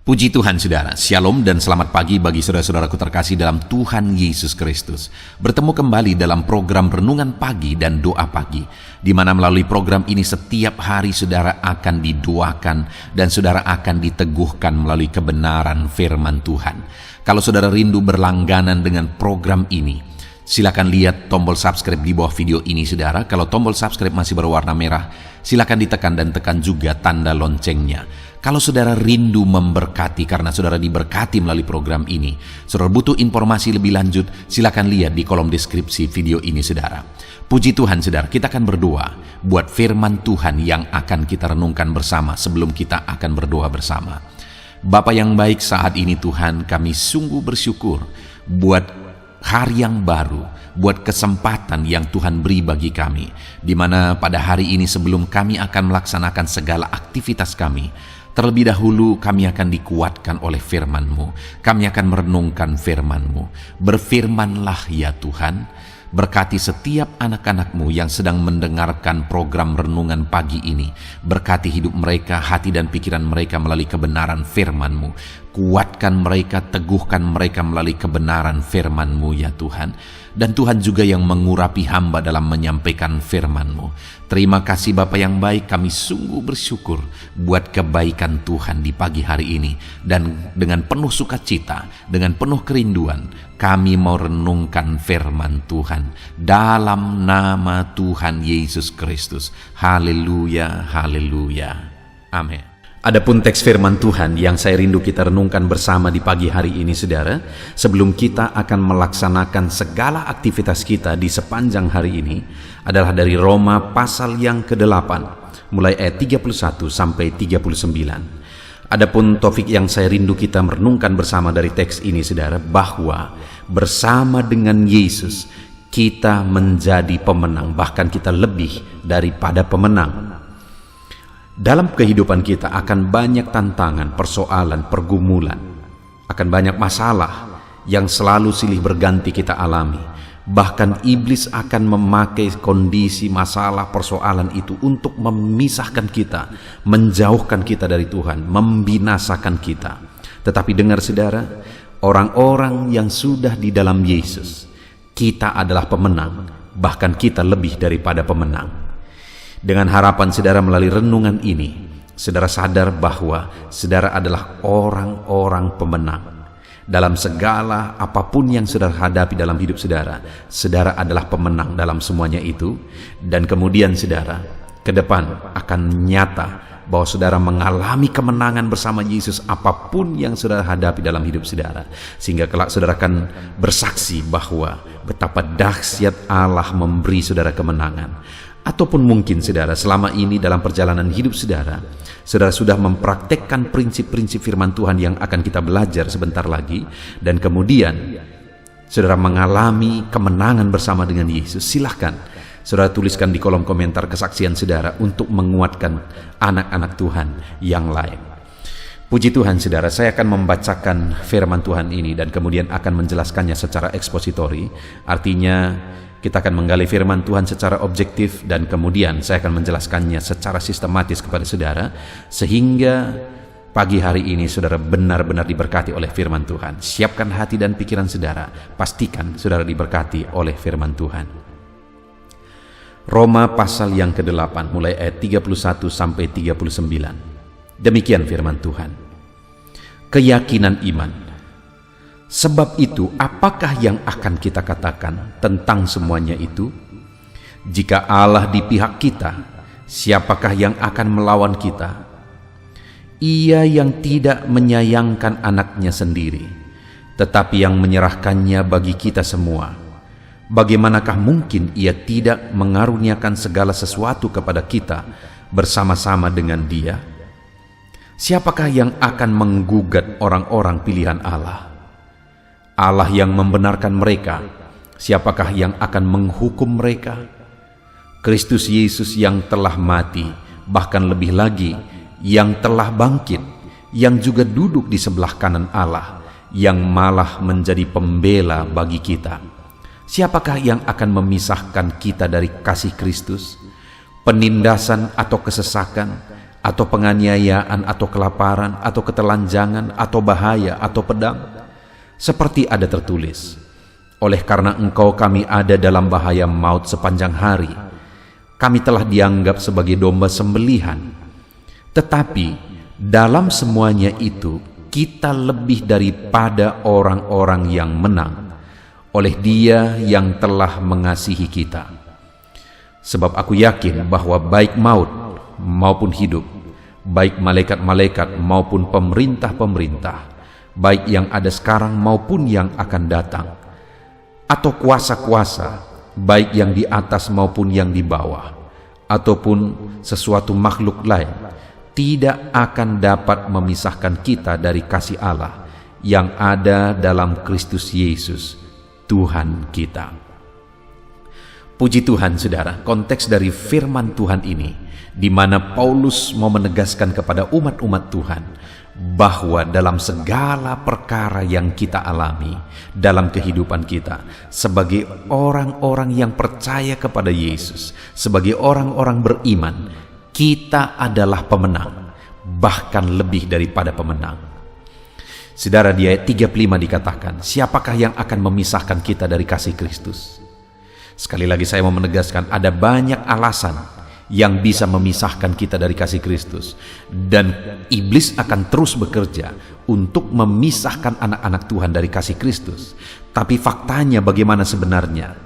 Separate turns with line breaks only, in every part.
Puji Tuhan saudara, Shalom dan selamat pagi bagi saudara-saudaraku terkasih dalam Tuhan Yesus Kristus. Bertemu kembali dalam program Renungan Pagi dan Doa Pagi, di mana melalui program ini setiap hari saudara akan didoakan dan saudara akan diteguhkan melalui kebenaran firman Tuhan. Kalau saudara rindu berlangganan dengan program ini, silakan lihat tombol subscribe di bawah video ini saudara. Kalau tombol subscribe masih berwarna merah, silakan ditekan dan tekan juga tanda loncengnya. Kalau saudara rindu memberkati karena saudara diberkati melalui program ini, saudara butuh informasi lebih lanjut, silakan lihat di kolom deskripsi video ini saudara. Puji Tuhan saudara, kita akan berdoa buat firman Tuhan yang akan kita renungkan bersama sebelum kita akan berdoa bersama. Bapa yang baik, saat ini Tuhan kami sungguh bersyukur buat hari yang baru, buat kesempatan yang Tuhan beri bagi kami, di mana pada hari ini sebelum kami akan melaksanakan segala aktivitas kami, terlebih dahulu kami akan dikuatkan oleh firman-Mu. Kami akan merenungkan firman-Mu. Berfirmanlah ya Tuhan, berkati setiap anak-anak-Mu yang sedang mendengarkan program renungan pagi ini. Berkati hidup mereka, hati dan pikiran mereka melalui kebenaran firman-Mu. Kuatkan mereka, teguhkan mereka melalui kebenaran firman-Mu ya Tuhan. Dan Tuhan juga yang mengurapi hamba dalam menyampaikan firman-Mu. Terima kasih Bapa yang baik, kami sungguh bersyukur buat kebaikan Tuhan di pagi hari ini. Dan dengan penuh sukacita, dengan penuh kerinduan, kami mau renungkan firman Tuhan dalam nama Tuhan Yesus Kristus. Haleluya, haleluya. Amin. Adapun teks firman Tuhan yang saya rindu kita renungkan bersama di pagi hari ini saudara, sebelum kita akan melaksanakan segala aktivitas kita di sepanjang hari ini, adalah dari Roma pasal yang ke-8 mulai ayat 31 sampai 39. Adapun topik yang saya rindu kita merenungkan bersama dari teks ini saudara, bahwa bersama dengan Yesus kita menjadi pemenang, bahkan kita lebih daripada pemenang. Dalam kehidupan kita akan banyak tantangan, persoalan, pergumulan, akan banyak masalah yang selalu silih berganti kita alami. Bahkan iblis akan memakai kondisi masalah, persoalan itu untuk memisahkan kita, menjauhkan kita dari Tuhan, membinasakan kita. Tetapi dengar saudara, orang-orang yang sudah di dalam Yesus, kita adalah pemenang, bahkan kita lebih daripada pemenang. Dengan harapan saudara melalui renungan ini, saudara sadar bahwa saudara adalah orang-orang pemenang. Dalam segala apapun yang saudara hadapi dalam hidup saudara, saudara adalah pemenang dalam semuanya itu. Dan kemudian saudara, ke depan akan nyata bahwa saudara mengalami kemenangan bersama Yesus apapun yang saudara hadapi dalam hidup saudara. Sehingga kelak saudara akan bersaksi bahwa betapa dahsyat Allah memberi saudara kemenangan. Ataupun mungkin saudara selama ini dalam perjalanan hidup saudara, saudara sudah mempraktekkan prinsip-prinsip firman Tuhan yang akan kita belajar sebentar lagi, dan kemudian saudara mengalami kemenangan bersama dengan Yesus. Silahkan saudara tuliskan di kolom komentar kesaksian saudara untuk menguatkan anak-anak Tuhan yang lain. Puji Tuhan saudara, saya akan membacakan firman Tuhan ini dan kemudian akan menjelaskannya secara ekspositori. Artinya kita akan menggali firman Tuhan secara objektif dan kemudian saya akan menjelaskannya secara sistematis kepada saudara, sehingga pagi hari ini saudara benar-benar diberkati oleh firman Tuhan. Siapkan hati dan pikiran saudara, pastikan saudara diberkati oleh firman Tuhan. Roma pasal yang ke-8 mulai ayat 31 sampai 39. Demikian firman Tuhan. Keyakinan iman. Sebab itu, apakah yang akan kita katakan tentang semuanya itu? Jika Allah di pihak kita, siapakah yang akan melawan kita? Ia yang tidak menyayangkan anaknya sendiri, tetapi yang menyerahkannya bagi kita semua. Bagaimanakah mungkin ia tidak mengaruniakan segala sesuatu kepada kita bersama-sama dengan Dia? Siapakah yang akan menggugat orang-orang pilihan Allah? Allah yang membenarkan mereka, siapakah yang akan menghukum mereka? Kristus Yesus yang telah mati, bahkan lebih lagi, yang telah bangkit, yang juga duduk di sebelah kanan Allah, yang malah menjadi pembela bagi kita. Siapakah yang akan memisahkan kita dari kasih Kristus? Penindasan atau kesesakan, atau penganiayaan, atau kelaparan, atau ketelanjangan, atau bahaya, atau pedang. Seperti ada tertulis, oleh karena engkau kami ada dalam bahaya maut sepanjang hari. Kami telah dianggap sebagai domba sembelihan. Tetapi dalam semuanya itu kita lebih daripada orang-orang yang menang oleh Dia yang telah mengasihi kita. Sebab aku yakin bahwa baik maut maupun hidup, baik malaikat-malaikat maupun pemerintah-pemerintah, baik yang ada sekarang maupun yang akan datang, atau kuasa-kuasa, baik yang di atas maupun yang di bawah, ataupun sesuatu makhluk lain, tidak akan dapat memisahkan kita dari kasih Allah yang ada dalam Kristus Yesus, Tuhan kita. Puji Tuhan, saudara, konteks dari firman Tuhan ini, di mana Paulus mau menegaskan kepada umat-umat Tuhan bahwa dalam segala perkara yang kita alami dalam kehidupan kita sebagai orang-orang yang percaya kepada Yesus, sebagai orang-orang beriman, kita adalah pemenang, bahkan lebih daripada pemenang. Saudara, di ayat 35 dikatakan, siapakah yang akan memisahkan kita dari kasih Kristus? Sekali lagi saya mau menegaskan, ada banyak alasan yang bisa memisahkan kita dari kasih Kristus, dan iblis akan terus bekerja untuk memisahkan anak-anak Tuhan dari kasih Kristus. Tapi faktanya bagaimana sebenarnya?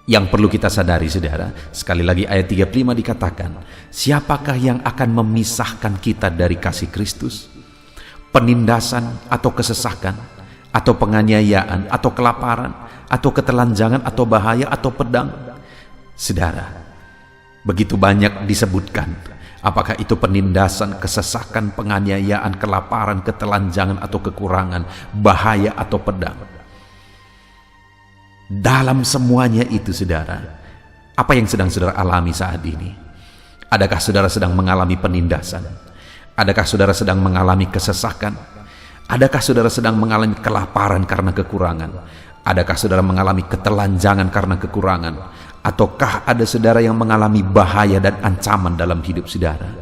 Yang perlu kita sadari, saudara, sekali lagi ayat 35 dikatakan, siapakah yang akan memisahkan kita dari kasih Kristus? Penindasan atau kesesakan, atau penganiayaan, atau kelaparan, atau ketelanjangan, atau bahaya, atau pedang? Saudara, begitu banyak disebutkan, apakah itu penindasan, kesesakan, penganiayaan, kelaparan, ketelanjangan, atau kekurangan, bahaya, atau pedang. Dalam semuanya itu, saudara, apa yang sedang saudara alami saat ini? Adakah saudara sedang mengalami penindasan? Adakah saudara sedang mengalami kesesakan? Adakah saudara sedang mengalami kelaparan karena kekurangan? Adakah saudara mengalami ketelanjangan karena kekurangan? Ataukah ada saudara yang mengalami bahaya dan ancaman dalam hidup saudara?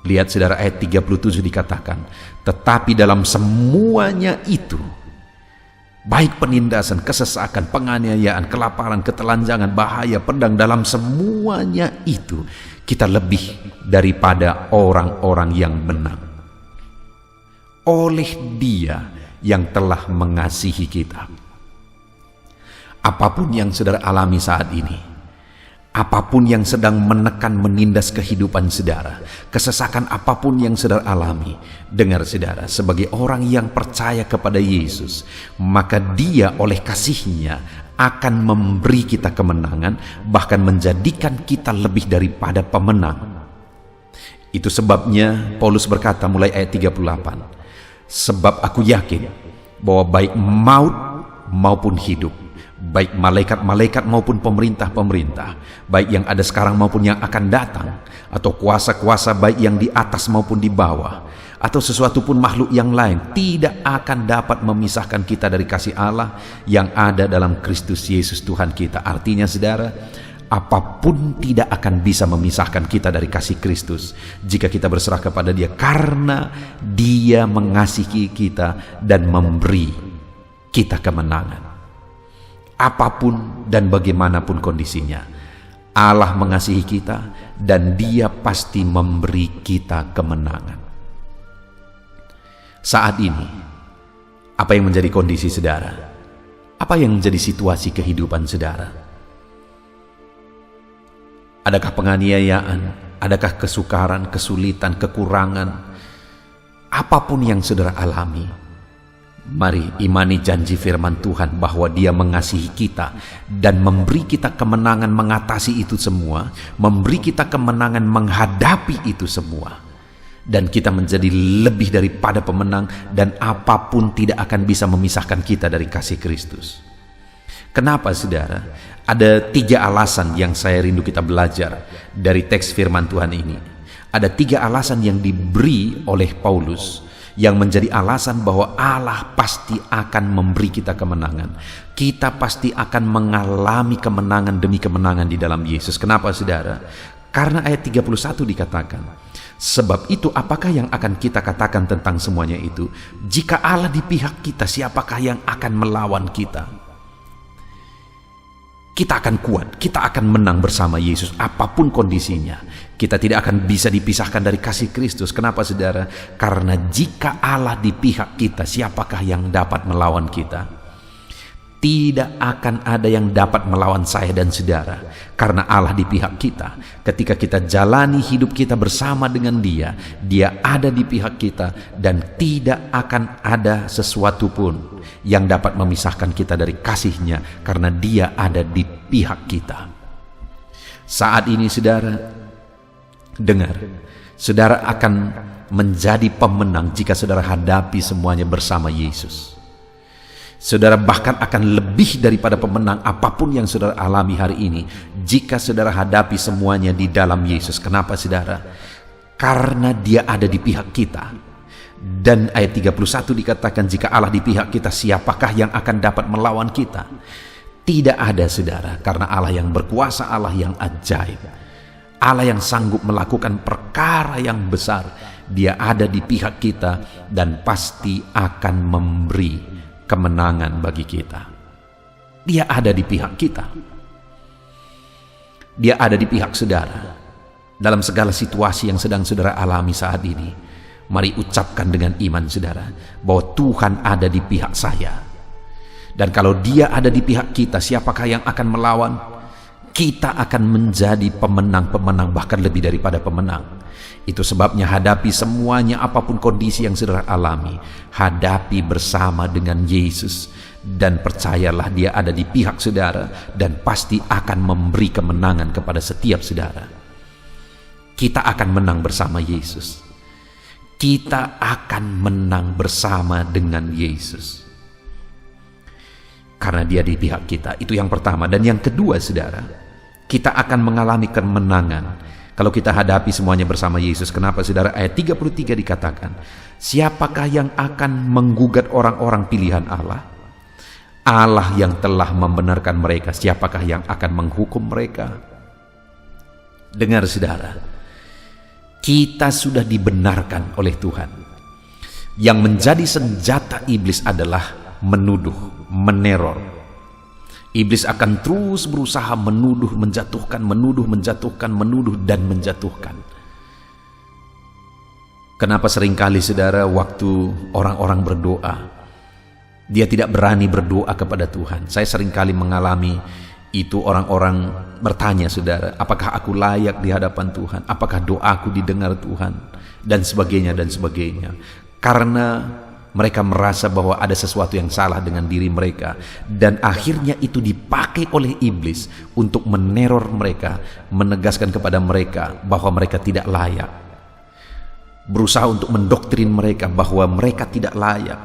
Lihat saudara, ayat 37 dikatakan, tetapi dalam semuanya itu, baik penindasan, kesesakan, penganiayaan, kelaparan, ketelanjangan, bahaya, pedang, dalam semuanya itu kita lebih daripada orang-orang yang menang oleh Dia yang telah mengasihi kita. Apapun yang saudara alami saat ini, apapun yang sedang menekan menindas kehidupan saudara, kesesakan apapun yang saudara alami, dengar saudara, sebagai orang yang percaya kepada Yesus, maka Dia oleh kasih-Nya akan memberi kita kemenangan, bahkan menjadikan kita lebih daripada pemenang. Itu sebabnya Paulus berkata mulai ayat 38, sebab aku yakin bahwa baik maut maupun hidup, baik malaikat-malaikat maupun pemerintah-pemerintah, baik yang ada sekarang maupun yang akan datang, atau kuasa-kuasa baik yang di atas maupun di bawah, atau sesuatu pun makhluk yang lain, tidak akan dapat memisahkan kita dari kasih Allah yang ada dalam Kristus Yesus Tuhan kita. Artinya saudara, apapun tidak akan bisa memisahkan kita dari kasih Kristus jika kita berserah kepada Dia, karena Dia mengasihi kita dan memberi kita kemenangan. Apapun dan bagaimanapun kondisinya, Allah mengasihi kita dan Dia pasti memberi kita kemenangan. Saat ini, apa yang menjadi kondisi saudara? Apa yang menjadi situasi kehidupan saudara? Adakah penganiayaan? Adakah kesukaran, kesulitan, kekurangan? Apapun yang saudara alami, mari imani janji firman Tuhan bahwa Dia mengasihi kita dan memberi kita kemenangan mengatasi itu semua, memberi kita kemenangan menghadapi itu semua, dan kita menjadi lebih daripada pemenang, dan apapun tidak akan bisa memisahkan kita dari kasih Kristus. Kenapa saudara? Ada 3 alasan yang saya rindu kita belajar dari teks firman Tuhan ini. Ada 3 alasan yang diberi oleh Paulus yang menjadi alasan bahwa Allah pasti akan memberi kita kemenangan. Kita pasti akan mengalami kemenangan demi kemenangan di dalam Yesus. Kenapa saudara? Karena ayat 31 dikatakan, sebab itu apakah yang akan kita katakan tentang semuanya itu? Jika Allah di pihak kita, siapakah yang akan melawan kita? Kita akan kuat, kita akan menang bersama Yesus apapun kondisinya. Kita tidak akan bisa dipisahkan dari kasih Kristus. Kenapa saudara? Karena jika Allah di pihak kita, siapakah yang dapat melawan kita? Tidak akan ada yang dapat melawan saya dan saudara, karena Allah di pihak kita. Ketika kita jalani hidup kita bersama dengan Dia, Dia ada di pihak kita, dan tidak akan ada sesuatu pun yang dapat memisahkan kita dari kasih-Nya, karena Dia ada di pihak kita. Saat ini saudara, dengar, saudara akan menjadi pemenang jika saudara hadapi semuanya bersama Yesus. Saudara bahkan akan lebih daripada pemenang apapun yang saudara alami hari ini jika saudara hadapi semuanya di dalam Yesus. Kenapa saudara? Karena Dia ada di pihak kita. Dan ayat 31 dikatakan, jika Allah di pihak kita, siapakah yang akan dapat melawan kita? Tidak ada saudara, karena Allah yang berkuasa, Allah yang ajaib, Allah yang sanggup melakukan perkara yang besar. Dia ada di pihak kita dan pasti akan memberi kemenangan bagi kita. Dia ada di pihak kita. Dia ada di pihak saudara. Dalam segala situasi yang sedang saudara alami saat ini, mari ucapkan dengan iman saudara, bahwa Tuhan ada di pihak saya. Dan kalau Dia ada di pihak kita, siapakah yang akan melawan? Kita akan menjadi pemenang-pemenang, bahkan lebih daripada pemenang. Itu sebabnya hadapi semuanya, apapun kondisi yang saudara alami, hadapi bersama dengan Yesus, dan percayalah Dia ada di pihak saudara dan pasti akan memberi kemenangan kepada setiap saudara. Kita akan menang bersama Yesus. Kita akan menang bersama dengan Yesus, karena Dia di pihak kita. Itu yang pertama. Dan yang kedua saudara, kita akan mengalami kemenangan kalau kita hadapi semuanya bersama Yesus. Kenapa saudara? Ayat 33 dikatakan, siapakah yang akan menggugat orang-orang pilihan Allah? Allah yang telah membenarkan mereka, siapakah yang akan menghukum mereka? Dengar saudara, kita sudah dibenarkan oleh Tuhan. Yang menjadi senjata iblis adalah menuduh, meneror. Iblis akan terus berusaha menuduh, menjatuhkan, menuduh, menjatuhkan, menuduh, dan menjatuhkan. Kenapa seringkali saudara waktu orang-orang berdoa, dia tidak berani berdoa kepada Tuhan? Saya seringkali mengalami itu. Orang-orang bertanya saudara, apakah aku layak di hadapan Tuhan? Apakah doaku didengar Tuhan? Dan sebagainya, dan sebagainya. Karena mereka merasa bahwa ada sesuatu yang salah dengan diri mereka, dan akhirnya itu dipakai oleh iblis untuk meneror mereka, menegaskan kepada mereka bahwa mereka tidak layak, berusaha untuk mendoktrin mereka bahwa mereka tidak layak,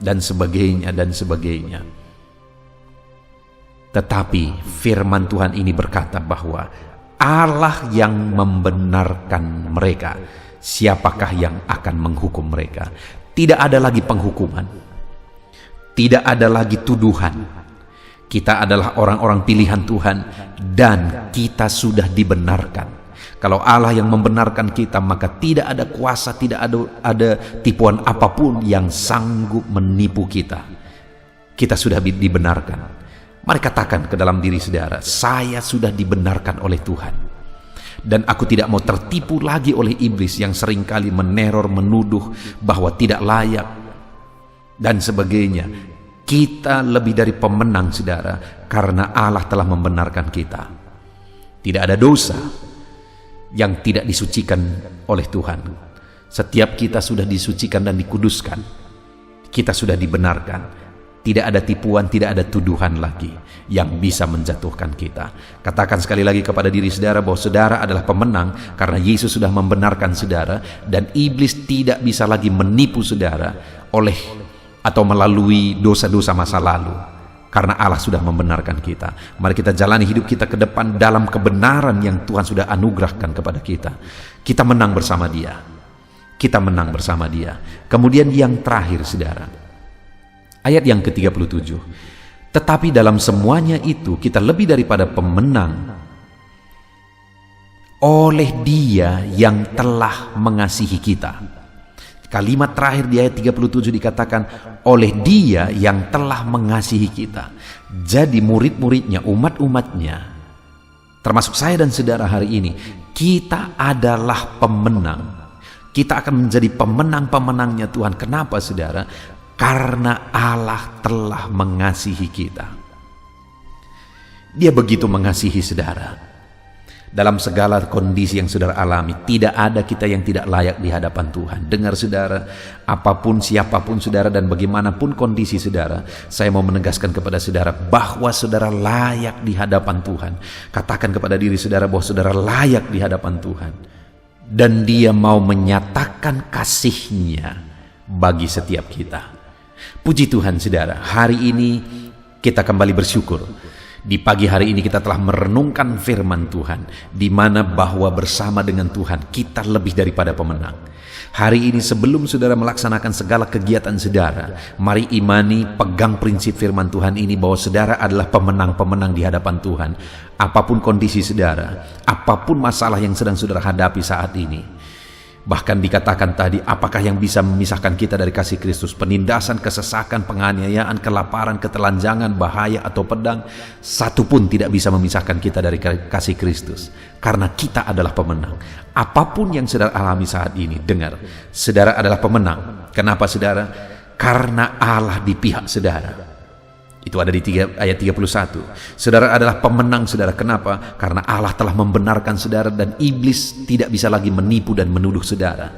dan sebagainya, dan sebagainya. Tetapi firman Tuhan ini berkata bahwa Allah yang membenarkan mereka, siapakah yang akan menghukum mereka? Tidak ada lagi penghukuman, tidak ada lagi tuduhan. Kita adalah orang-orang pilihan Tuhan, dan kita sudah dibenarkan. Kalau Allah yang membenarkan kita, maka tidak ada kuasa, tidak ada tipuan apapun yang sanggup menipu kita. Kita sudah dibenarkan. Mari katakan ke dalam diri saudara, saya sudah dibenarkan oleh Tuhan. Dan aku tidak mau tertipu lagi oleh iblis yang seringkali meneror, menuduh bahwa tidak layak, dan sebagainya. Kita lebih dari pemenang saudara, karena Allah telah membenarkan kita. Tidak ada dosa yang tidak disucikan oleh Tuhan. Setiap kita sudah disucikan dan dikuduskan. Kita sudah dibenarkan. Tidak ada tipuan, tidak ada tuduhan lagi yang bisa menjatuhkan kita. Katakan sekali lagi kepada diri saudara bahwa saudara adalah pemenang karena Yesus sudah membenarkan saudara, dan iblis tidak bisa lagi menipu saudara oleh atau melalui dosa-dosa masa lalu, karena Allah sudah membenarkan kita. Mari kita jalani hidup kita ke depan dalam kebenaran yang Tuhan sudah anugerahkan kepada kita. Kita menang bersama Dia. Kita menang bersama Dia. Kemudian yang terakhir saudara, ayat yang ke-37. Tetapi dalam semuanya itu kita lebih daripada pemenang oleh Dia yang telah mengasihi kita. Kalimat terakhir di ayat 37 dikatakan, oleh Dia yang telah mengasihi kita. Jadi murid-muridnya, umat-umatnya, termasuk saya dan saudara hari ini, kita adalah pemenang. Kita akan menjadi pemenang-pemenangnya Tuhan. Kenapa saudara? Karena Allah telah mengasihi kita. Dia begitu mengasihi saudara. Dalam segala kondisi yang saudara alami, tidak ada kita yang tidak layak di hadapan Tuhan. Dengar saudara, apapun, siapapun saudara, dan bagaimanapun kondisi saudara, saya mau menegaskan kepada saudara bahwa saudara layak di hadapan Tuhan. Katakan kepada diri saudara bahwa saudara layak di hadapan Tuhan. Dan Dia mau menyatakan kasih-Nya bagi setiap kita. Puji Tuhan saudara, hari ini kita kembali bersyukur. Di pagi hari ini kita telah merenungkan firman Tuhan, di mana bahwa bersama dengan Tuhan kita lebih daripada pemenang. Hari ini sebelum saudara melaksanakan segala kegiatan saudara, mari imani, pegang prinsip firman Tuhan ini bahwa saudara adalah pemenang-pemenang di hadapan Tuhan. Apapun kondisi saudara, apapun masalah yang sedang saudara hadapi saat ini. Bahkan dikatakan tadi, apakah yang bisa memisahkan kita dari kasih Kristus? Penindasan, kesesakan, penganiayaan, kelaparan, ketelanjangan, bahaya atau pedang, satu pun tidak bisa memisahkan kita dari kasih Kristus. Karena kita adalah pemenang. Apapun yang saudara alami saat ini, dengar, saudara adalah pemenang. Kenapa saudara? Karena Allah di pihak saudara. Itu ada di ayat 31. Saudara adalah pemenang saudara. Kenapa? Karena Allah telah membenarkan saudara dan iblis tidak bisa lagi menipu dan menuduh saudara.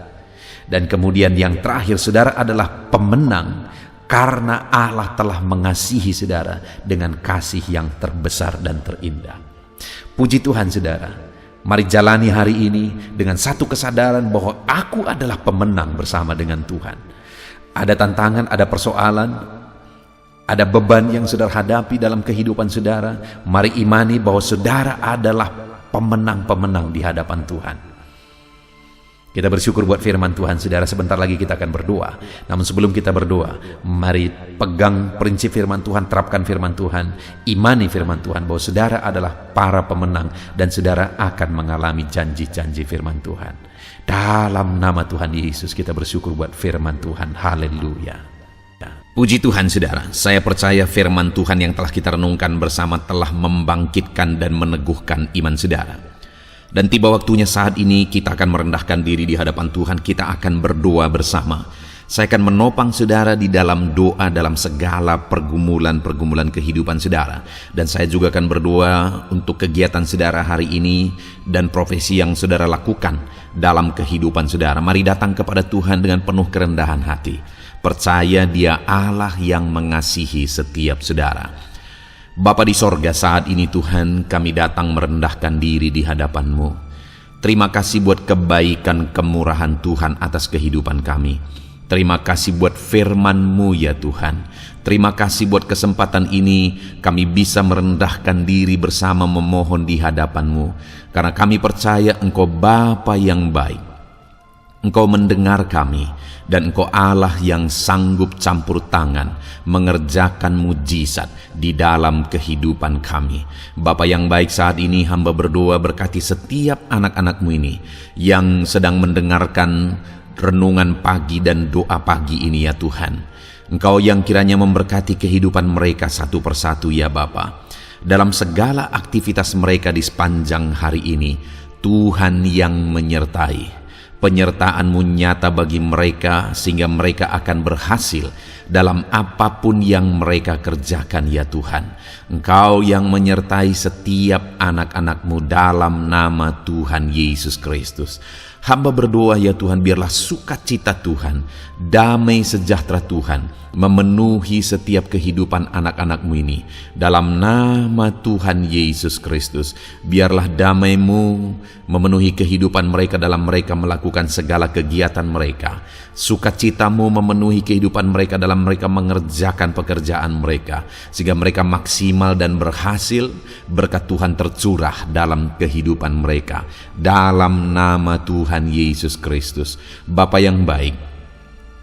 Dan kemudian yang terakhir, saudara adalah pemenang karena Allah telah mengasihi saudara dengan kasih yang terbesar dan terindah. Puji Tuhan saudara. Mari jalani hari ini dengan satu kesadaran bahwa aku adalah pemenang bersama dengan Tuhan. Ada tantangan, ada persoalan, ada beban yang saudara hadapi dalam kehidupan saudara. Mari imani bahwa saudara adalah pemenang-pemenang di hadapan Tuhan. Kita bersyukur buat firman Tuhan saudara. Sebentar lagi kita akan berdoa. Namun sebelum kita berdoa, mari pegang prinsip firman Tuhan, terapkan firman Tuhan, imani firman Tuhan bahwa saudara adalah para pemenang dan saudara akan mengalami janji-janji firman Tuhan. Dalam nama Tuhan Yesus kita bersyukur buat firman Tuhan. Haleluya. Puji Tuhan saudara, saya percaya firman Tuhan yang telah kita renungkan bersama telah membangkitkan dan meneguhkan iman saudara. Dan tiba waktunya saat ini kita akan merendahkan diri di hadapan Tuhan, kita akan berdoa bersama. Saya akan menopang saudara di dalam doa dalam segala pergumulan-pergumulan kehidupan saudara. Dan saya juga akan berdoa untuk kegiatan saudara hari ini dan profesi yang saudara lakukan dalam kehidupan saudara. Mari datang kepada Tuhan dengan penuh kerendahan hati. Percaya Dia Allah yang mengasihi setiap saudara. Bapa di sorga, saat ini Tuhan kami datang merendahkan diri di hadapan-Mu. Terima kasih buat kebaikan kemurahan Tuhan atas kehidupan kami. Terima kasih buat firman-Mu ya Tuhan. Terima kasih buat kesempatan ini kami bisa merendahkan diri bersama memohon di hadapan-Mu. Karena kami percaya Engkau Bapa yang baik. Engkau mendengar kami, dan Engkau Allah yang sanggup campur tangan mengerjakan mujizat di dalam kehidupan kami. Bapa yang baik, saat ini hamba berdoa berkati setiap anak-anak-Mu ini yang sedang mendengarkan renungan pagi dan doa pagi ini ya Tuhan. Engkau yang kiranya memberkati kehidupan mereka satu persatu ya Bapa. Dalam segala aktivitas mereka di sepanjang hari ini, Tuhan yang menyertai. Penyertaan-Mu nyata bagi mereka sehingga mereka akan berhasil dalam apapun yang mereka kerjakan ya Tuhan. Engkau yang menyertai setiap anak-anak-Mu dalam nama Tuhan Yesus Kristus. Hamba berdoa ya Tuhan, biarlah sukacita Tuhan, damai sejahtera Tuhan memenuhi setiap kehidupan anak-anak-Mu ini. Dalam nama Tuhan Yesus Kristus, biarlah damai-Mu memenuhi kehidupan mereka dalam mereka melakukan segala kegiatan mereka. Sukacita-Mu memenuhi kehidupan mereka dalam mereka mengerjakan pekerjaan mereka, sehingga mereka maksimal dan berhasil. Berkat Tuhan tercurah dalam kehidupan mereka. Dalam nama Tuhan Yesus Kristus. Bapa yang baik,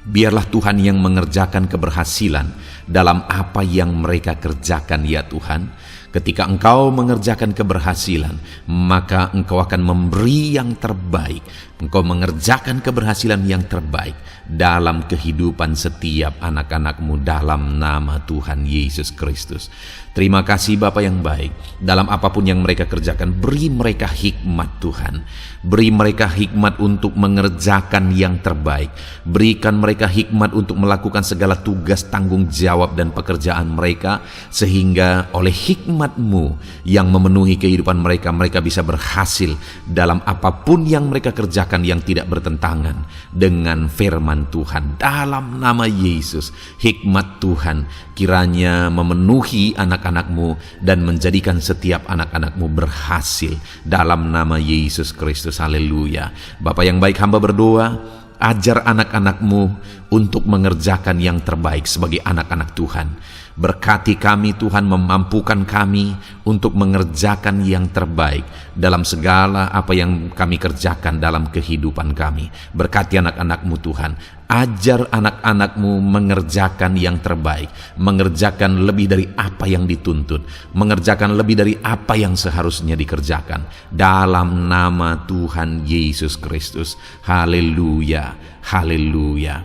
biarlah Tuhan yang mengerjakan keberhasilan dalam apa yang mereka kerjakan ya Tuhan. Ketika engkau mengerjakan keberhasilan, maka engkau akan memberi yang terbaik. Engkau mengerjakan keberhasilan yang terbaik dalam kehidupan setiap anak-anakmu dalam nama Tuhan Yesus Kristus. Terima kasih Bapa yang baik. Dalam apapun yang mereka kerjakan, beri mereka hikmat Tuhan. Beri mereka hikmat untuk mengerjakan yang terbaik. Berikan mereka hikmat untuk melakukan segala tugas, tanggung jawab dan pekerjaan mereka, sehingga oleh hikmat-Mu yang memenuhi kehidupan mereka, mereka bisa berhasil dalam apapun yang mereka kerjakan yang tidak bertentangan dengan firman Tuhan. Dalam nama Yesus, hikmat Tuhan kiranya memenuhi anak-anak-Mu dan menjadikan setiap anak-anak-Mu berhasil dalam nama Yesus Kristus. Haleluya. Bapa yang baik, hamba berdoa, ajar anak-anak-Mu untuk mengerjakan yang terbaik sebagai anak-anak Tuhan. Berkati kami Tuhan, memampukan kami untuk mengerjakan yang terbaik dalam segala apa yang kami kerjakan dalam kehidupan kami. Berkati anak-anak-Mu Tuhan, ajar anak-anak-Mu mengerjakan yang terbaik, mengerjakan lebih dari apa yang dituntut, mengerjakan lebih dari apa yang seharusnya dikerjakan. Dalam nama Tuhan Yesus Kristus. Haleluya, haleluya.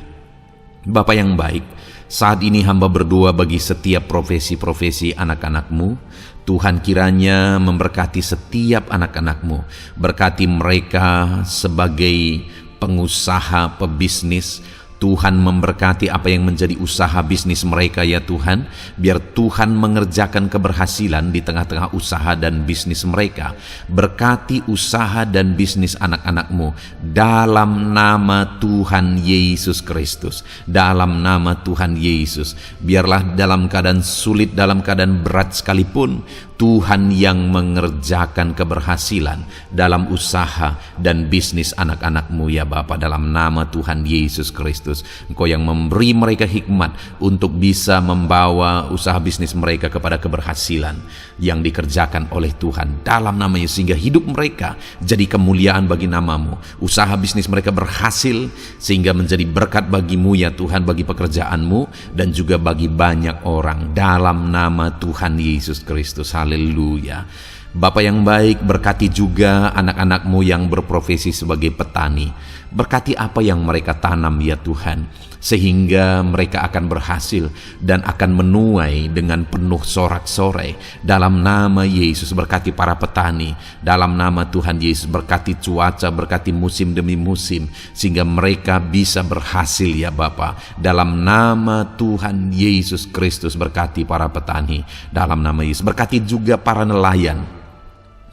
Bapa yang baik, saat ini hamba berdoa bagi setiap profesi-profesi anak-anak-Mu. Tuhan kiranya memberkati setiap anak-anak-Mu. Berkati mereka sebagai pengusaha, pebisnis. Tuhan memberkati apa yang menjadi usaha bisnis mereka ya Tuhan. Biar Tuhan mengerjakan keberhasilan di tengah-tengah usaha dan bisnis mereka. Berkati usaha dan bisnis anak-anak-Mu dalam nama Tuhan Yesus Kristus. Dalam nama Tuhan Yesus. Biarlah dalam keadaan sulit, dalam keadaan berat sekalipun, Tuhan yang mengerjakan keberhasilan dalam usaha dan bisnis anak-anak-Mu ya Bapa, dalam nama Tuhan Yesus Kristus. Engkau yang memberi mereka hikmat untuk bisa membawa usaha bisnis mereka kepada keberhasilan yang dikerjakan oleh Tuhan dalam nama Yesus, sehingga hidup mereka jadi kemuliaan bagi nama-Mu. Usaha bisnis mereka berhasil sehingga menjadi berkat bagi-Mu ya Tuhan, bagi pekerjaan-Mu dan juga bagi banyak orang dalam nama Tuhan Yesus Kristus. Haleluya. Bapa yang baik, berkati juga anak-anak-Mu yang berprofesi sebagai petani. Berkati apa yang mereka tanam ya Tuhan, sehingga mereka akan berhasil dan akan menuai dengan penuh sorak-sorai. Dalam nama Yesus, berkati para petani. Dalam nama Tuhan Yesus, berkati cuaca, berkati musim demi musim, sehingga mereka bisa berhasil ya Bapa. Dalam nama Tuhan Yesus Kristus, berkati para petani. Dalam nama Yesus, berkati juga para nelayan.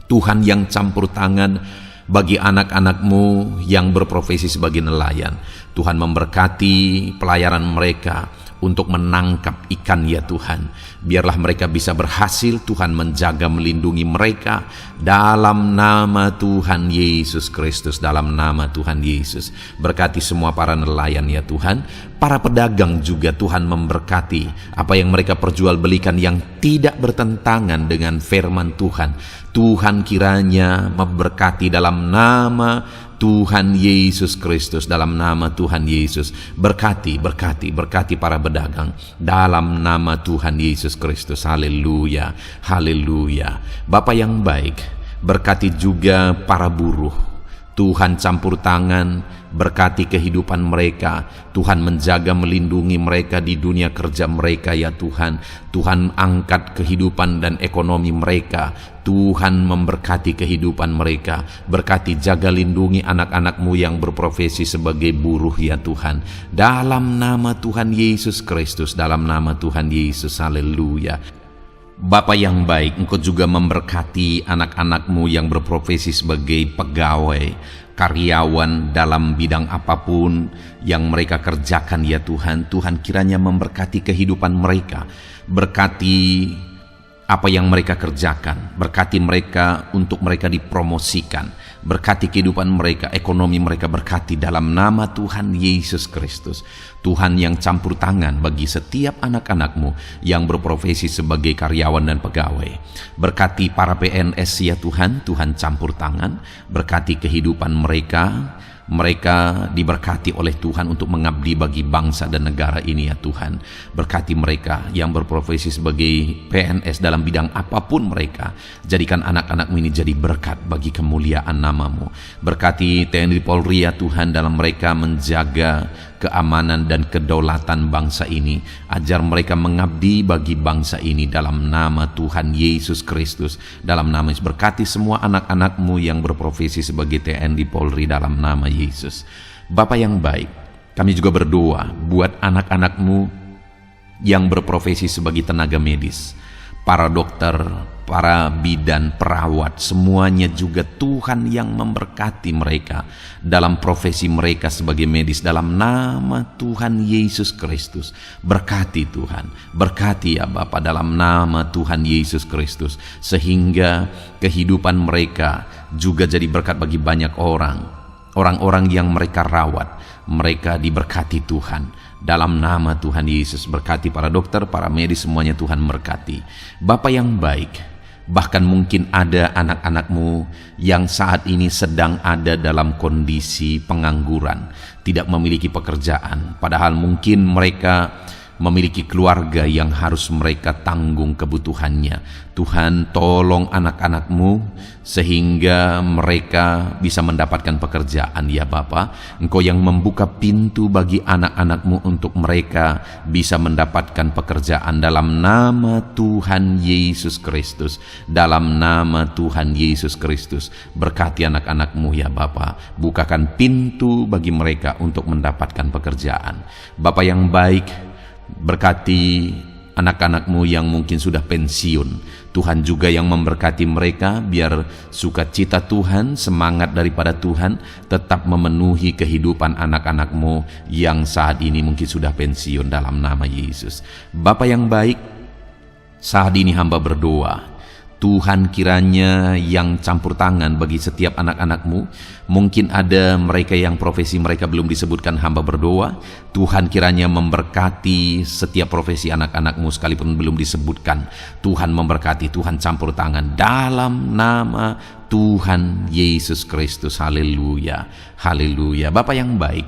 Tuhan yang campur tangan bagi anak-anak-Mu yang berprofesi sebagai nelayan. Tuhan memberkati pelayaran mereka untuk menangkap ikan ya Tuhan. Biarlah mereka bisa berhasil. Tuhan menjaga, melindungi mereka dalam nama Tuhan Yesus Kristus. Dalam nama Tuhan Yesus, berkati semua para nelayan ya Tuhan. Para pedagang juga Tuhan memberkati apa yang mereka perjualbelikan yang tidak bertentangan dengan firman Tuhan. Tuhan kiranya memberkati dalam nama Tuhan Yesus Kristus. Dalam nama Tuhan Yesus, berkati para pedagang dalam nama Tuhan Yesus Kristus. Haleluya, haleluya. Bapa yang baik, berkati juga para buruh. Tuhan campur tangan, berkati kehidupan mereka. Tuhan menjaga, melindungi mereka di dunia kerja mereka ya Tuhan. Tuhan angkat kehidupan dan ekonomi mereka. Tuhan memberkati kehidupan mereka. Berkati, jaga, lindungi anak-anak-Mu yang berprofesi sebagai buruh ya Tuhan. Dalam nama Tuhan Yesus Kristus, dalam nama Tuhan Yesus. Haleluya. Bapa yang baik, Engkau juga memberkati anak-anak-Mu yang berprofesi sebagai pegawai, karyawan dalam bidang apapun yang mereka kerjakan ya Tuhan. Tuhan kiranya memberkati kehidupan mereka. Berkati apa yang mereka kerjakan. Berkati mereka untuk mereka dipromosikan. Berkati kehidupan mereka, ekonomi mereka, berkati dalam nama Tuhan Yesus Kristus. Tuhan yang campur tangan bagi setiap anak-anak-Mu yang berprofesi sebagai karyawan dan pegawai. Berkati para PNS ya Tuhan, Tuhan campur tangan. Berkati kehidupan mereka. Mereka diberkati oleh Tuhan untuk mengabdi bagi bangsa dan negara ini ya Tuhan. Berkati mereka yang berprofesi sebagai PNS dalam bidang apapun mereka. Jadikan anak-anak-Mu ini jadi berkat bagi kemuliaan nama-Mu. Berkati TNI Polri ya Tuhan dalam mereka menjaga keamanan dan kedaulatan bangsa ini. Ajar mereka mengabdi bagi bangsa ini dalam nama Tuhan Yesus Kristus. Dalam nama Yesus, berkati semua anak-anak-Mu yang berprofesi sebagai TNI Polri dalam nama Yesus. Bapa yang baik, kami juga berdoa buat anak-anak-Mu yang berprofesi sebagai tenaga medis, para dokter, para bidan, perawat, semuanya juga Tuhan yang memberkati mereka dalam profesi mereka sebagai medis dalam nama Tuhan Yesus Kristus. Berkati Tuhan, berkati ya Bapa dalam nama Tuhan Yesus Kristus, sehingga kehidupan mereka juga jadi berkat bagi banyak orang-orang yang mereka rawat. Mereka diberkati Tuhan dalam nama Tuhan Yesus. Berkati para dokter, para medis, semuanya Tuhan berkati. Bapa yang baik, bahkan mungkin ada anak-anak-Mu yang saat ini sedang ada dalam kondisi pengangguran, tidak memiliki pekerjaan, padahal mungkin mereka memiliki keluarga yang harus mereka tanggung kebutuhannya. Tuhan, tolong anak-anak-Mu sehingga mereka bisa mendapatkan pekerjaan ya Bapa. Engkau yang membuka pintu bagi anak-anak-Mu untuk mereka bisa mendapatkan pekerjaan dalam nama Tuhan Yesus Kristus. Dalam nama Tuhan Yesus Kristus, berkati anak-anak-Mu ya Bapa. Bukakan pintu bagi mereka untuk mendapatkan pekerjaan. Bapa yang baik, berkati anak-anak-Mu yang mungkin sudah pensiun. Tuhan juga yang memberkati mereka, biar sukacita Tuhan, semangat daripada Tuhan tetap memenuhi kehidupan anak-anak-Mu yang saat ini mungkin sudah pensiun dalam nama Yesus. Bapa yang baik, saat ini hamba berdoa, Tuhan kiranya yang campur tangan bagi setiap anak-anak-Mu. Mungkin ada mereka yang profesi mereka belum disebutkan, hamba berdoa Tuhan kiranya memberkati setiap profesi anak-anak-Mu sekalipun belum disebutkan. Tuhan memberkati, Tuhan campur tangan dalam nama Tuhan Yesus Kristus. Haleluya, haleluya. Bapa yang baik,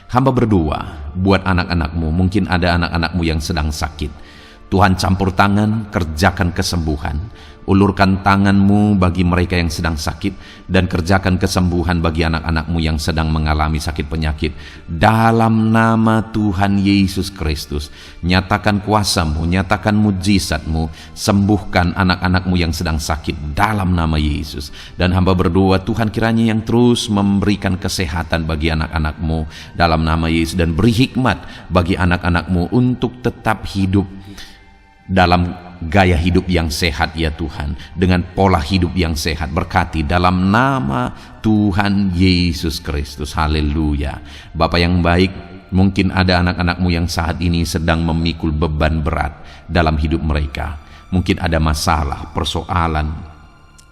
hamba berdoa buat anak-anak-Mu. Mungkin ada anak-anak-Mu yang sedang sakit. Tuhan campur tangan, kerjakan kesembuhan. Ulurkan tangan-Mu bagi mereka yang sedang sakit, dan kerjakan kesembuhan bagi anak-anak-Mu yang sedang mengalami sakit penyakit. Dalam nama Tuhan Yesus Kristus, nyatakan kuasa-Mu, nyatakan mujizat-Mu, sembuhkan anak-anak-Mu yang sedang sakit dalam nama Yesus. Dan hamba berdoa Tuhan kiranya yang terus memberikan kesehatan bagi anak-anak-Mu dalam nama Yesus, dan beri hikmat bagi anak-anak-Mu untuk tetap hidup dalam gaya hidup yang sehat ya Tuhan, dengan pola hidup yang sehat. Berkati dalam nama Tuhan Yesus Kristus. Haleluya. Bapa yang baik, mungkin ada anak-anak-Mu yang saat ini sedang memikul beban berat dalam hidup mereka. Mungkin ada masalah, persoalan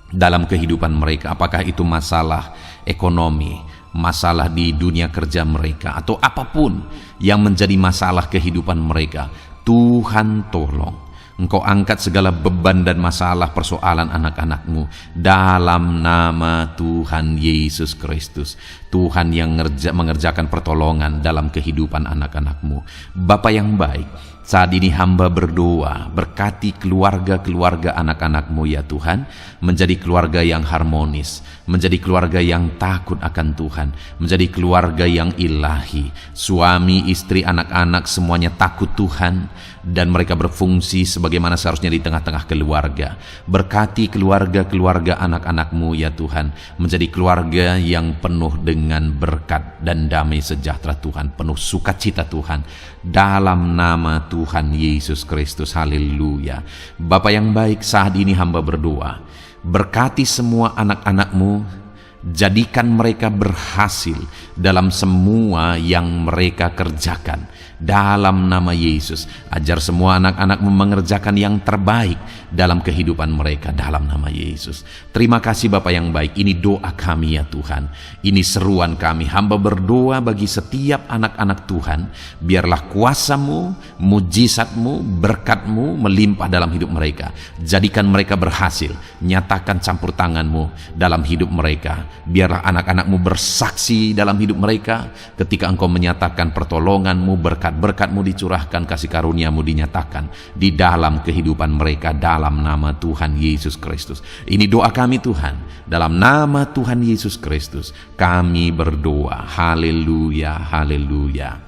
dalam kehidupan mereka. Apakah itu masalah ekonomi, masalah di dunia kerja mereka, atau apapun yang menjadi masalah kehidupan mereka. Tuhan tolong, Engkau angkat segala beban dan masalah persoalan anak-anak-Mu dalam nama Tuhan Yesus Kristus. Tuhan yang mengerjakan pertolongan dalam kehidupan anak-anak-Mu. Bapa yang baik, saat ini hamba berdoa, berkati keluarga-keluarga anak-anak-Mu ya Tuhan, menjadi keluarga yang harmonis, menjadi keluarga yang takut akan Tuhan, menjadi keluarga yang ilahi. Suami, istri, anak-anak semuanya takut Tuhan, dan mereka berfungsi sebagaimana seharusnya di tengah-tengah keluarga. Berkati keluarga-keluarga anak-anak-Mu ya Tuhan, menjadi keluarga yang penuh dengan berkat dan damai sejahtera Tuhan, penuh sukacita Tuhan, dalam nama Tuhan Yesus Kristus. Haleluya. Bapa yang baik, saat ini hamba berdoa, berkati semua anak-anak-Mu, jadikan mereka berhasil dalam semua yang mereka kerjakan dalam nama Yesus. Ajar semua anak-anak-Mu mengerjakan yang terbaik dalam kehidupan mereka dalam nama Yesus. Terima kasih Bapa yang baik. Ini doa kami ya Tuhan, ini seruan kami. Hamba berdoa bagi setiap anak-anak Tuhan, biarlah kuasa-Mu, mujizat-Mu, berkat-Mu melimpah dalam hidup mereka. Jadikan mereka berhasil, nyatakan campur tangan-Mu dalam hidup mereka. Biarlah anak-anak-Mu bersaksi dalam hidup mereka ketika Engkau menyatakan pertolongan-Mu, berkat-berkat-Mu dicurahkan, kasih karunia-Mu dinyatakan di dalam kehidupan mereka dalam nama Tuhan Yesus Kristus. Ini doa kami Tuhan, dalam nama Tuhan Yesus Kristus kami berdoa. Haleluya, haleluya.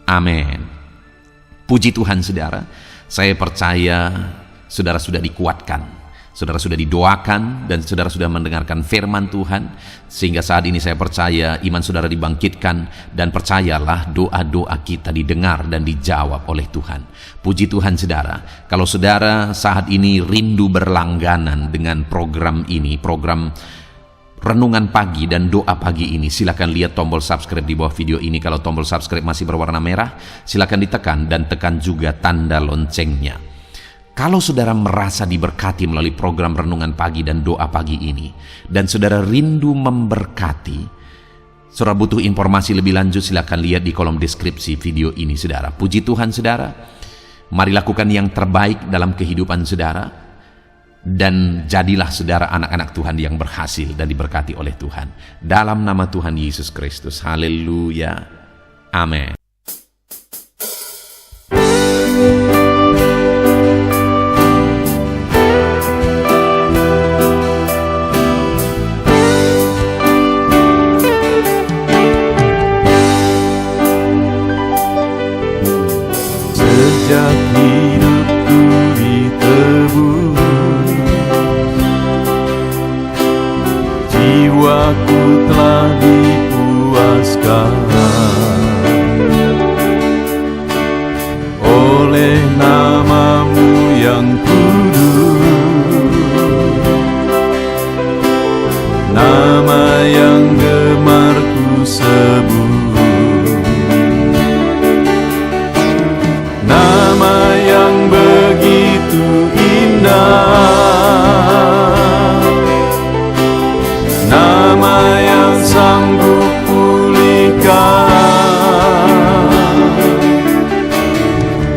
Amin. Puji Tuhan saudara, saya percaya saudara sudah dikuatkan, saudara sudah didoakan, dan saudara sudah mendengarkan firman Tuhan, sehingga saat ini saya percaya iman saudara dibangkitkan, dan percayalah doa-doa kita didengar dan dijawab oleh Tuhan. Puji Tuhan saudara, kalau saudara saat ini rindu berlangganan dengan program ini, program Renungan Pagi dan Doa Pagi ini, silakan lihat tombol subscribe di bawah video ini. Kalau tombol subscribe masih berwarna merah, silakan ditekan dan tekan juga tanda loncengnya. Kalau saudara merasa diberkati melalui program Renungan Pagi dan Doa Pagi ini, dan saudara rindu memberkati, saudara butuh informasi lebih lanjut, silakan lihat di kolom deskripsi video ini saudara. Puji Tuhan saudara, mari lakukan yang terbaik dalam kehidupan saudara, dan jadilah saudara anak-anak Tuhan yang berhasil dan diberkati oleh Tuhan. Dalam nama Tuhan Yesus Kristus, haleluya, amin.
Sejak hidupku ditebus, jiwaku telah dipuaskan oleh nama-Mu yang kudus, nama yang gemar ku sebut, nama yang begitu indah, nama yang sanggup pulihkan,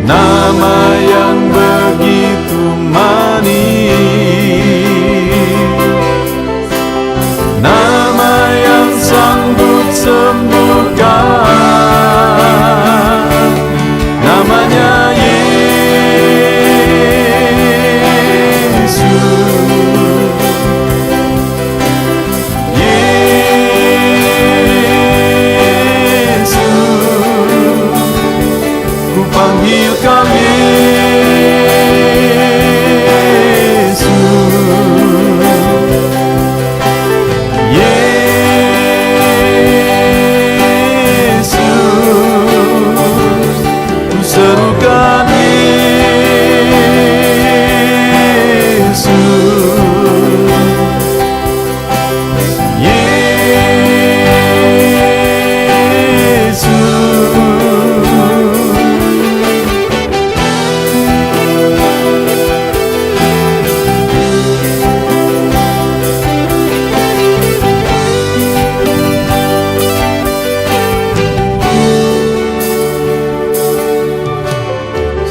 nama yang begitu manis, nama yang sanggup sembuhkan, namanya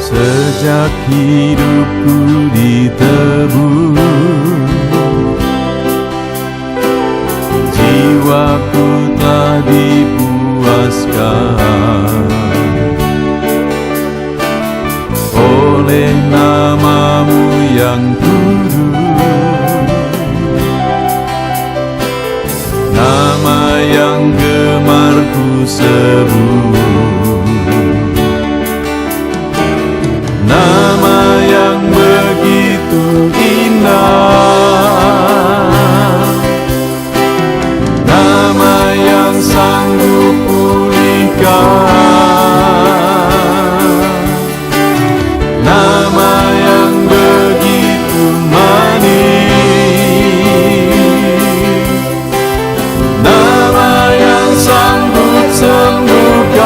sejak hidupku ditebus, jiwaku telah dipuaskan oleh nama-Mu yang kudus, nama yang gemar ku sebut, nama yang begitu indah, nama yang sanggup pulihkan, nama yang begitu manis, nama yang sanggup sembuhkan.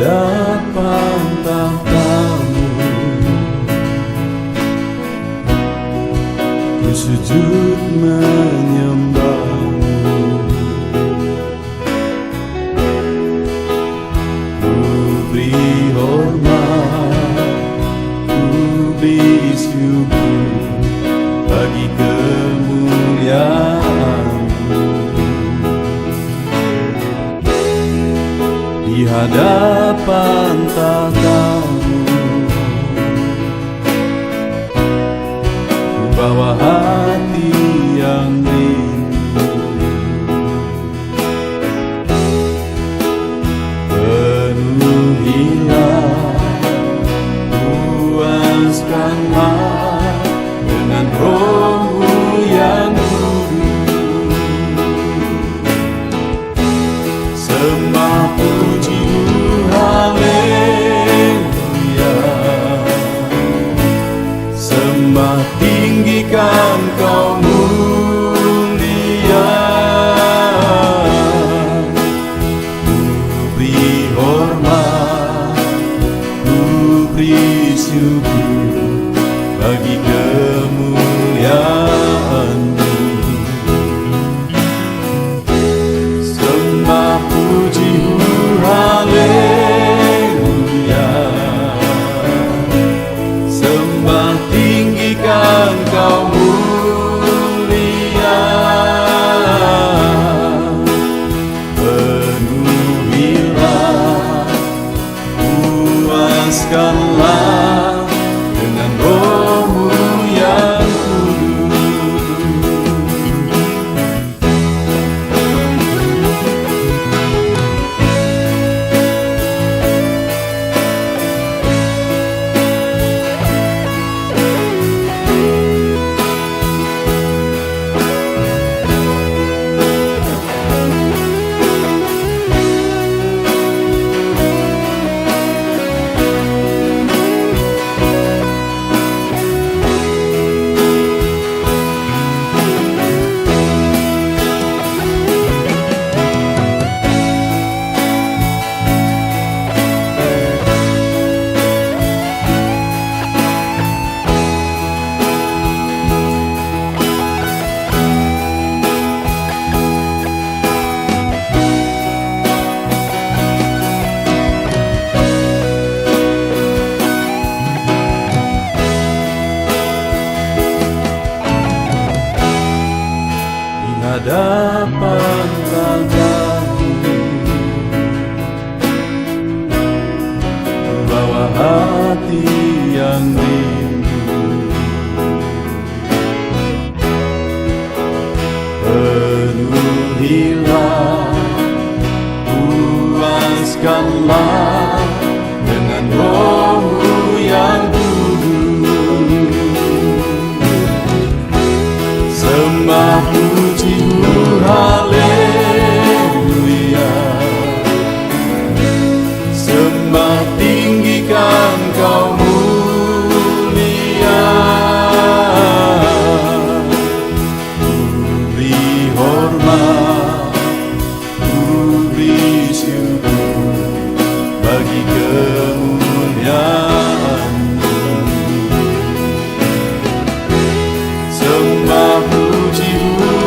hadapan tahta-Mu, ku sujud menyembah-Mu. Ku beri hormat, ku beri syukur bagi kemuliaan-Mu. Di hadapan tahta-Mu, ku bawa hati yang rindu. Penuhilah, puaskanlah dengan Roh-Mu yang kudus. Sembah puji-Mu, haleluya. Sembah tinggikan Kau mulia. Ku beri hormat, ku beri syukur bagi kemuliaan-Mu. Sembah puji-Mu, haleluya. Sembah tinggikan Kau mulia. Penuhilah, puaskanlah dengan Roh-Mu yang kudus. Hadapan tahta-Mu, bawa hati yang rindu. Penuhilah, puaskanlah dengan Roh-Mu yang kudus. Sembah puji-Mu, haleluya. Sembah tinggikan Kau mulia. Ku beri hormat, ku beri syukur bagi kemuliaan-Mu. Sembah puji-Mu,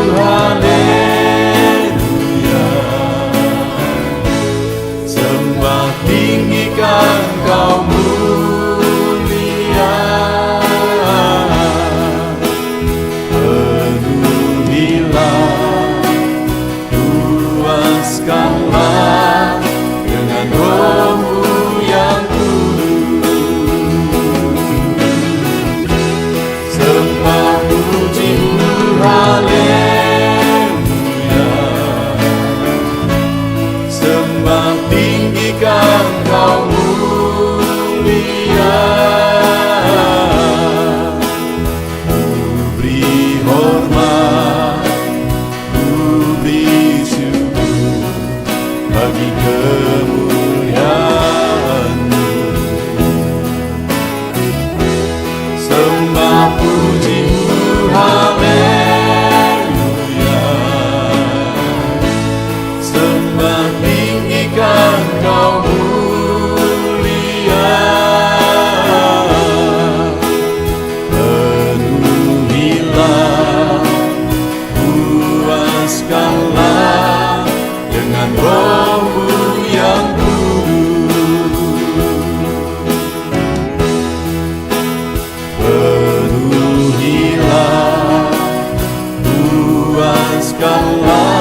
Allah